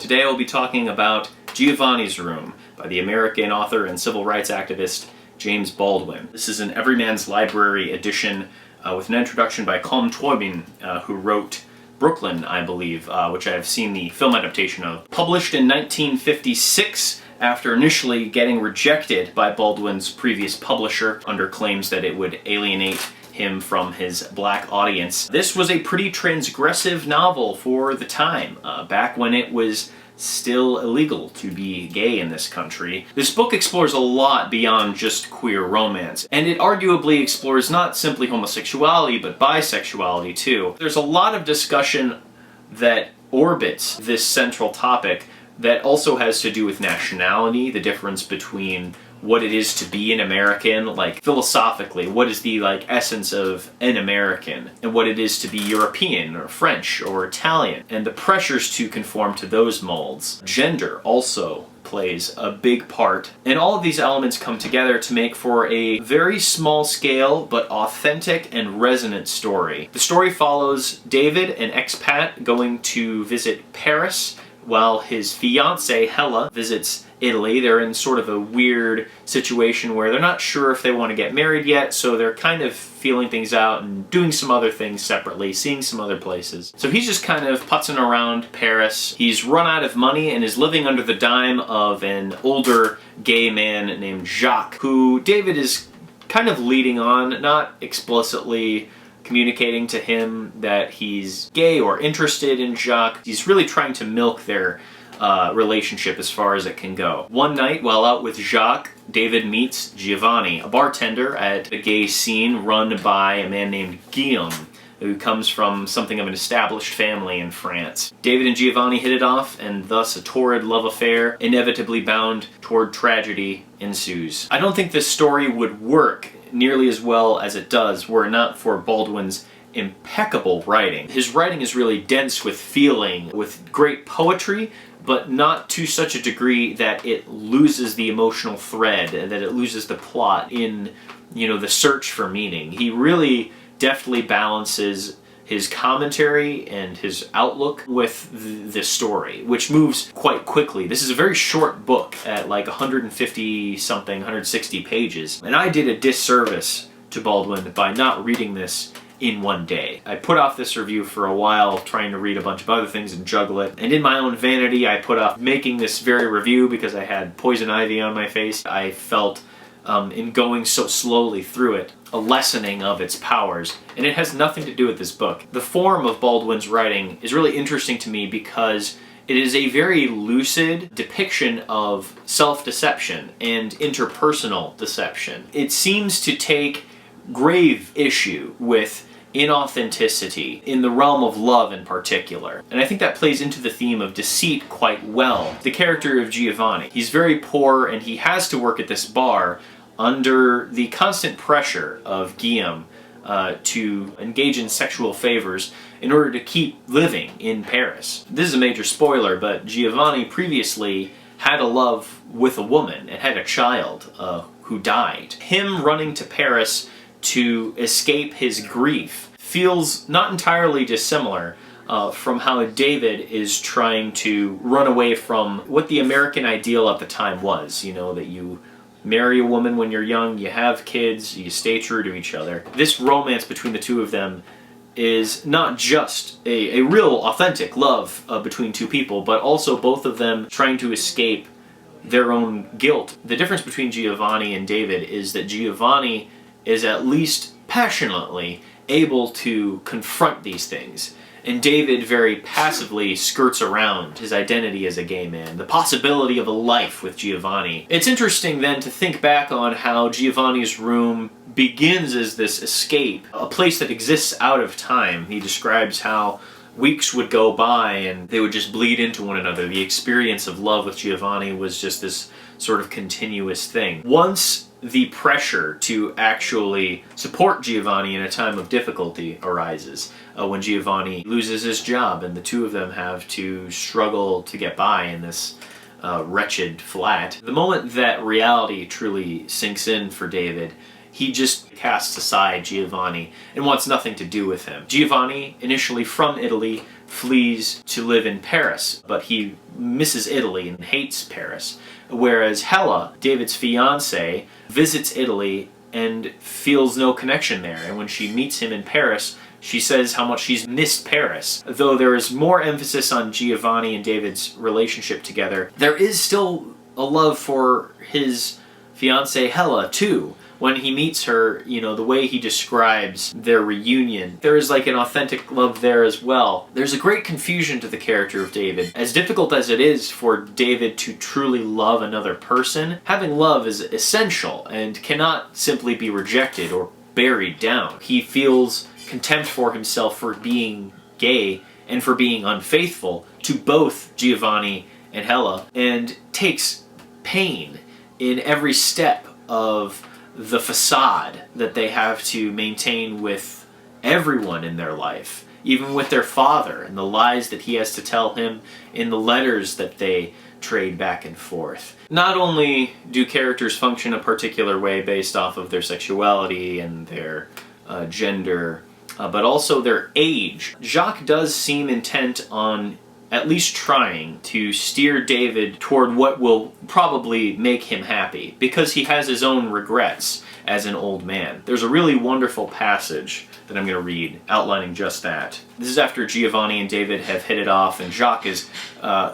Today I'll be talking about Giovanni's Room by the American author and civil rights activist James Baldwin. This is an Everyman's Library edition with an introduction by Colm Tóibín, who wrote Brooklyn, I believe, which I have seen the film adaptation of. Published in 1956 after initially getting rejected by Baldwin's previous publisher under claims that it would alienate him from his black audience. This was a pretty transgressive novel for the time, back when it was still illegal to be gay in this country. This book explores a lot beyond just queer romance, and it arguably explores not simply homosexuality, but bisexuality too. There's a lot of discussion that orbits this central topic that also has to do with nationality, the difference between what it is to be an American, like philosophically, what is the essence of an American, and what it is to be European or French or Italian, and the pressures to conform to those molds. Gender also plays a big part, and all of these elements come together to make for a very small scale but authentic and resonant story. The story follows David, an expat, going to visit Paris while his fiancée, Hella, visits Italy. They're in sort of a weird situation where they're not sure if they want to get married yet, so they're kind of feeling things out and doing some other things separately, seeing some other places. So he's just kind of putzing around Paris. He's run out of money and is living under the dime of an older gay man named Jacques, who David is kind of leading on, not explicitly communicating to him that he's gay or interested in Jacques. He's really trying to milk their relationship as far as it can go. One night, while out with Jacques, David meets Giovanni, a bartender at a gay scene run by a man named Guillaume, who comes from something of an established family in France. David and Giovanni hit it off, and thus a torrid love affair, inevitably bound toward tragedy, ensues. I don't think this story would work nearly as well as it does were it not for Baldwin's impeccable writing. His writing is really dense with feeling, with great poetry, but not to such a degree that it loses the emotional thread, that it loses the plot in, the search for meaning. He really deftly balances his commentary and his outlook with the story, which moves quite quickly. This is a very short book at 150 something, 160 pages, and I did a disservice to Baldwin by not reading this in one day. I put off this review for a while, trying to read a bunch of other things and juggle it, and in my own vanity I put off making this very review because I had poison ivy on my face. I felt in going so slowly through it, a lessening of its powers, and it has nothing to do with this book. The form of Baldwin's writing is really interesting to me because it is a very lucid depiction of self-deception and interpersonal deception. It seems to take grave issue with inauthenticity in the realm of love in particular. And I think that plays into the theme of deceit quite well. The character of Giovanni, he's very poor and he has to work at this bar under the constant pressure of Guillaume to engage in sexual favors in order to keep living in Paris. This is a major spoiler, but Giovanni previously had a love with a woman and had a child who died. Him running to Paris to escape his grief feels not entirely dissimilar from how David is trying to run away from what the American ideal at the time was, that you marry a woman when you're young, you have kids, you stay true to each other. This romance between the two of them is not just a real authentic love between two people, but also both of them trying to escape their own guilt. The difference between Giovanni and David is that Giovanni is at least passionately able to confront these things, and David very passively skirts around his identity as a gay man, the possibility of a life with Giovanni. It's interesting then to think back on how Giovanni's room begins as this escape, a place that exists out of time. He describes how weeks would go by and they would just bleed into one another. The experience of love with Giovanni was just this sort of continuous thing. Once the pressure to actually support Giovanni in a time of difficulty arises, when Giovanni loses his job and the two of them have to struggle to get by in this wretched flat. The moment that reality truly sinks in for David, he just casts aside Giovanni and wants nothing to do with him. Giovanni, initially from Italy, flees to live in Paris, but he misses Italy and hates Paris. Whereas Hella, David's fiancée, visits Italy and feels no connection there. And when she meets him in Paris, she says how much she's missed Paris. Though there is more emphasis on Giovanni and David's relationship together, there is still a love for his fiancée Hella too. When he meets her, you know, the way he describes their reunion, there is like an authentic love there as well. There's a great confusion to the character of David. As difficult as it is for David to truly love another person, having love is essential and cannot simply be rejected or buried down. He feels contempt for himself for being gay and for being unfaithful to both Giovanni and Hella, and takes pain in every step of the facade that they have to maintain with everyone in their life, even with their father, and the lies that he has to tell him in the letters that they trade back and forth. Not only do characters function a particular way based off of their sexuality and their gender, but also their age. Jacques does seem intent on at least trying to steer David toward what will probably make him happy, because he has his own regrets as an old man. There's a really wonderful passage that I'm going to read outlining just that. This is after Giovanni and David have hit it off, and Jacques is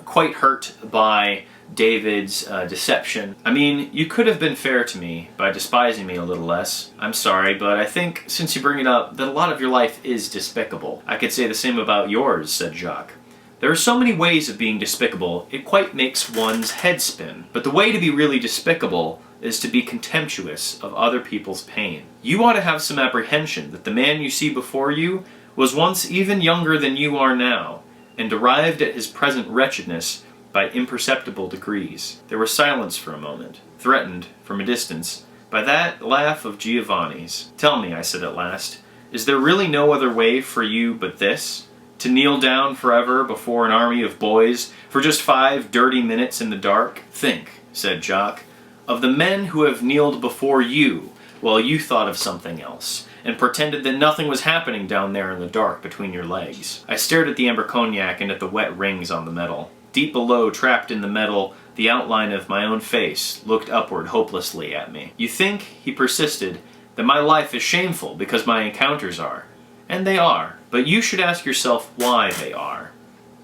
quite hurt by David's deception. I mean, you could have been fair to me by despising me a little less. I'm sorry, but I think, since you bring it up, that a lot of your life is despicable. I could say the same about yours, said Jacques. There are so many ways of being despicable, it quite makes one's head spin. But the way to be really despicable is to be contemptuous of other people's pain. You ought to have some apprehension that the man you see before you was once even younger than you are now, and arrived at his present wretchedness by imperceptible degrees. There was silence for a moment, threatened, from a distance, by that laugh of Giovanni's. Tell me, I said at last, is there really no other way for you but this? To kneel down forever before an army of boys for just 5 dirty minutes in the dark? Think, said Jacques, of the men who have kneeled before you while you thought of something else, and pretended that nothing was happening down there in the dark between your legs. I stared at the amber cognac and at the wet rings on the metal. Deep below, trapped in the metal, the outline of my own face looked upward hopelessly at me. You think, he persisted, that my life is shameful because my encounters are. And they are. But you should ask yourself why they are.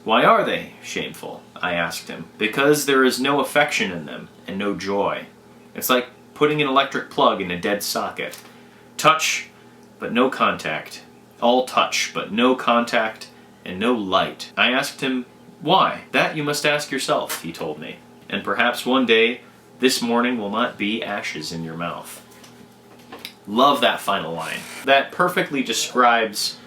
Why are they shameful? I asked him. Because there is no affection in them, and no joy. It's like putting an electric plug in a dead socket. Touch, but no contact. All touch, but no contact, and no light. I asked him, why? That you must ask yourself, he told me. And perhaps one day, this morning will not be ashes in your mouth. Love that final line. That perfectly describes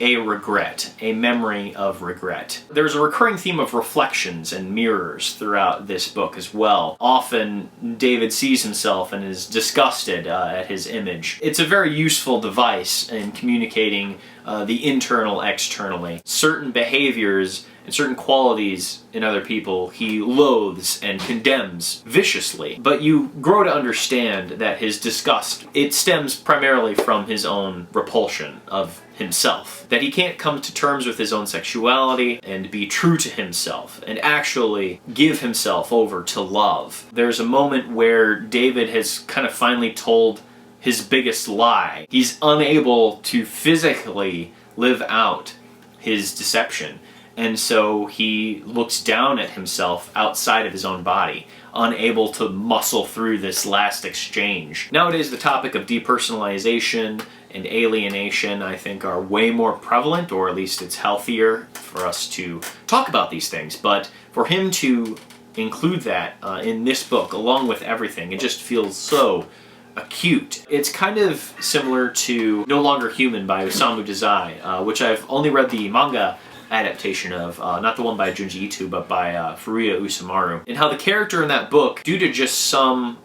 a regret, a memory of regret. There's a recurring theme of reflections and mirrors throughout this book as well. Often David sees himself and is disgusted at his image. It's a very useful device in communicating the internal externally. Certain behaviors and certain qualities in other people he loathes and condemns viciously. But you grow to understand that his disgust, it stems primarily from his own repulsion of himself. That he can't come to terms with his own sexuality and be true to himself and actually give himself over to love. There's a moment where David has kind of finally told his biggest lie. He's unable to physically live out his deception. And so he looks down at himself outside of his own body, unable to muscle through this last exchange. Nowadays, the topic of depersonalization and alienation, I think, are way more prevalent, or at least it's healthier for us to talk about these things. But for him to include that in this book, along with everything, it just feels so acute. It's kind of similar to No Longer Human by Osamu Dazai, which I've only read the manga adaptation of, not the one by Junji Ito, but by Furuya Usamaru, and how the character in that book, due to just some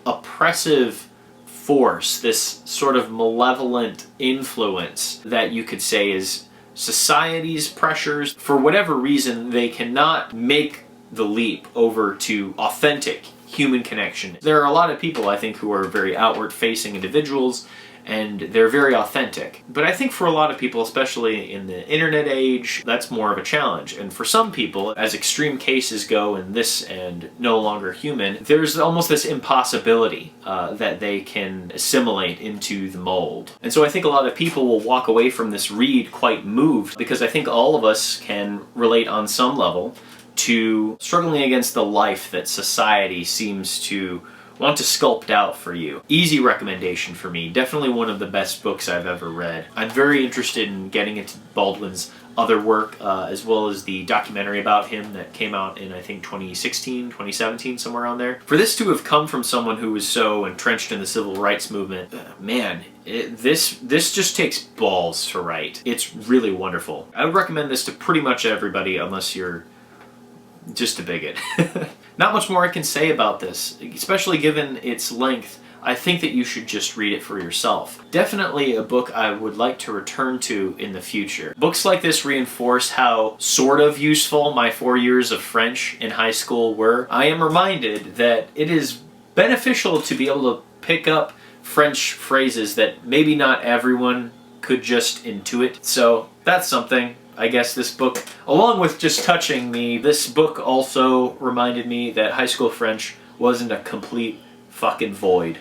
oppressive force, this sort of malevolent influence that you could say is society's pressures, for whatever reason, they cannot make the leap over to authentic human connection. There are a lot of people, I think, who are very outward-facing individuals, and they're very authentic. But I think for a lot of people, especially in the internet age, that's more of a challenge. And for some people, as extreme cases go in This and No Longer Human, there's almost this impossibility that they can assimilate into the mold. And so I think a lot of people will walk away from this read quite moved, because I think all of us can relate on some level to struggling against the life that society seems to want to sculpt out for you. Easy recommendation for me. Definitely one of the best books I've ever read. I'm very interested in getting into Baldwin's other work, as well as the documentary about him that came out in, I think, 2016, 2017, somewhere around there. For this to have come from someone who was so entrenched in the civil rights movement, man, this just takes balls to write. It's really wonderful. I would recommend this to pretty much everybody, unless you're just a bigot. Not much more I can say about this, especially given its length. I think that you should just read it for yourself. Definitely a book I would like to return to in the future. Books like this reinforce how sort of useful my 4 years of French in high school were. I am reminded that it is beneficial to be able to pick up French phrases that maybe not everyone could just intuit. So that's something. I guess this book, along with just touching me, this book also reminded me that high school French wasn't a complete fucking void.